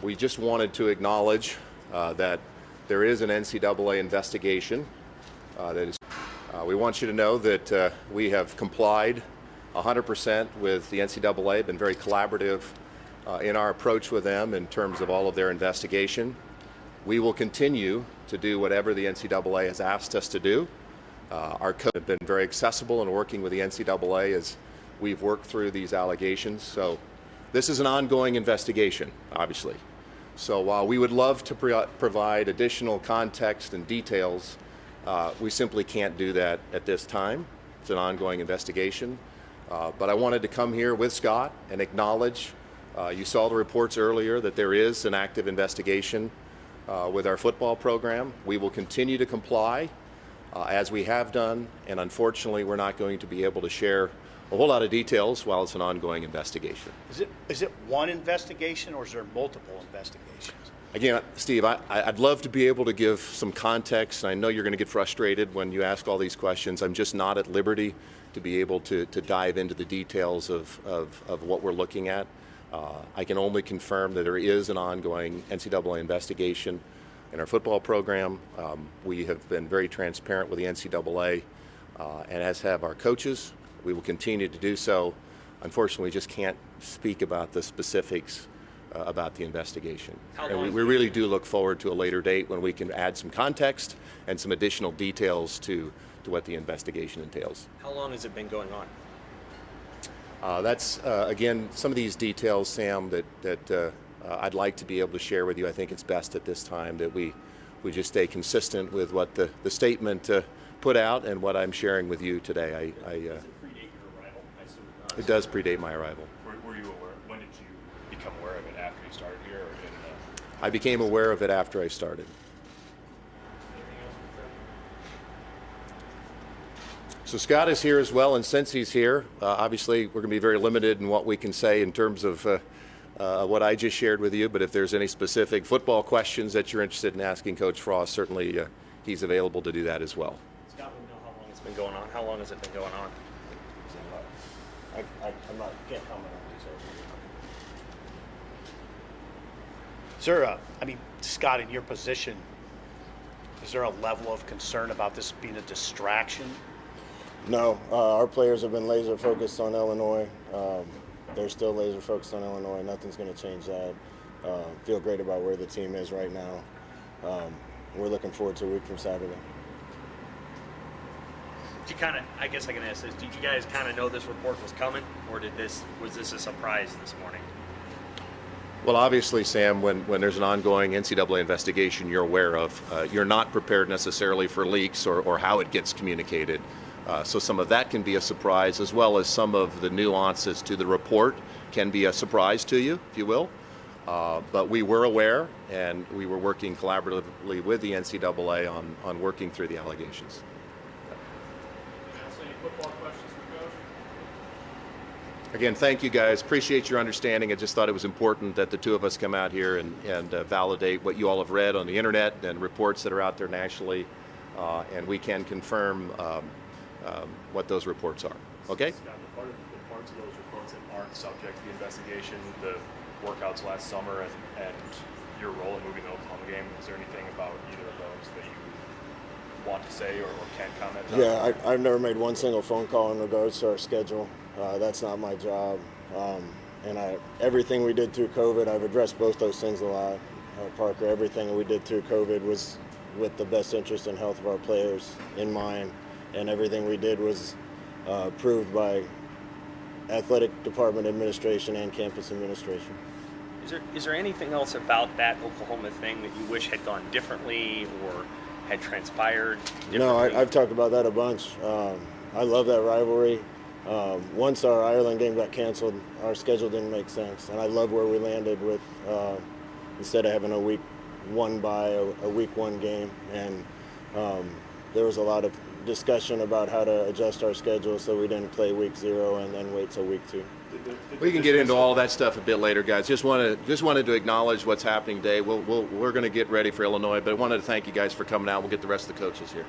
We just wanted to acknowledge that there is an NCAA investigation that is. We want you to know that we have complied 100% with the NCAA, been very collaborative in our approach with them in terms of all of their investigation. We will continue to do whatever the NCAA has asked us to do. Our coaches have been very accessible in working with the NCAA as we've worked through these allegations. So this is an ongoing investigation, obviously. So while we would love to provide additional context and details, we simply can't do that at this time. It's an ongoing investigation. But I wanted to come here with Scott and acknowledge, you saw the reports earlier, that there is an active investigation with our football program. We will continue to comply as we have done, and unfortunately we're not going to be able to share a whole lot of details while it's an ongoing investigation. Is it one investigation, or is there multiple investigations? Again, Steve, I'd love to be able to give some context. I know you're going to get frustrated when you ask all these questions. I'm just not at liberty to be able to dive into the details of what we're looking at. I can only confirm that there is an ongoing NCAA investigation in our football program. We have been very transparent with the NCAA, and as have our coaches. We will continue to do so. Unfortunately, we just can't speak about the specifics about the investigation. And we really do look forward to a later date when we can add some context and some additional details to what the investigation entails. How long has it been going on? That's, again, some of these details, Sam, that I'd like to be able to share with you. I think it's best at this time that we just stay consistent with what the statement put out and what I'm sharing with you today. Does it predate your arrival? I assume it does. It does predate my arrival. Were you aware? When did you become aware of it? After you started here? Or I became aware of it after I started. So Scott is here as well, and since he's here, obviously we're going to be very limited in what we can say in terms of what I just shared with you, but if there's any specific football questions that you're interested in asking Coach Frost, certainly he's available to do that as well. Scott, we know how long it's been going on. How long has it been going on? Can't comment on these. Sir, Scott, in your position, is there a level of concern about this being a distraction? No, our players have been laser focused on Illinois. They're still laser focused on Illinois. Nothing's going to change that. Feel great about where the team is right now. We're looking forward to a week from Saturday. Did you I guess I can ask this, did you guys kind of know this report was coming, or was this a surprise this morning? Well, obviously, Sam, when there's an ongoing NCAA investigation you're aware of, you're not prepared necessarily for leaks or how it gets communicated. So some of that can be a surprise, as well as some of the nuances to the report can be a surprise to you, if you will. But we were aware, and we were working collaboratively with the NCAA on working through the allegations. any football questions for Coach? Again, thank you guys. Appreciate your understanding. I just thought it was important that the two of us come out here and validate what you all have read on the internet and reports that are out there nationally, and we can confirm what those reports are. Okay? Scott, the parts of those reports that aren't subject to the investigation, the workouts last summer and your role in moving the Oklahoma game, is there anything about either of those that you want to say or can comment on? Yeah, I've never made one single phone call in regards to our schedule. That's not my job. And everything we did through COVID, I've addressed both those things a lot. Parker, everything we did through COVID was with the best interest and health of our players in mind. And everything we did was approved by athletic department administration and campus administration. Is there anything else about that Oklahoma thing that you wish had gone differently or had transpired differently? No, I've talked about that a bunch. I love that rivalry. Once our Ireland game got canceled, our schedule didn't make sense. And I love where we landed with, instead of having a week one bye, a week one game. And there was a lot of discussion about how to adjust our schedule so we didn't play week 0 and then wait till week 2. We can get into all that stuff a bit later, guys. Just wanted to acknowledge what's happening today. We're going to get ready for Illinois, but I wanted to thank you guys for coming out. We'll get the rest of the coaches here.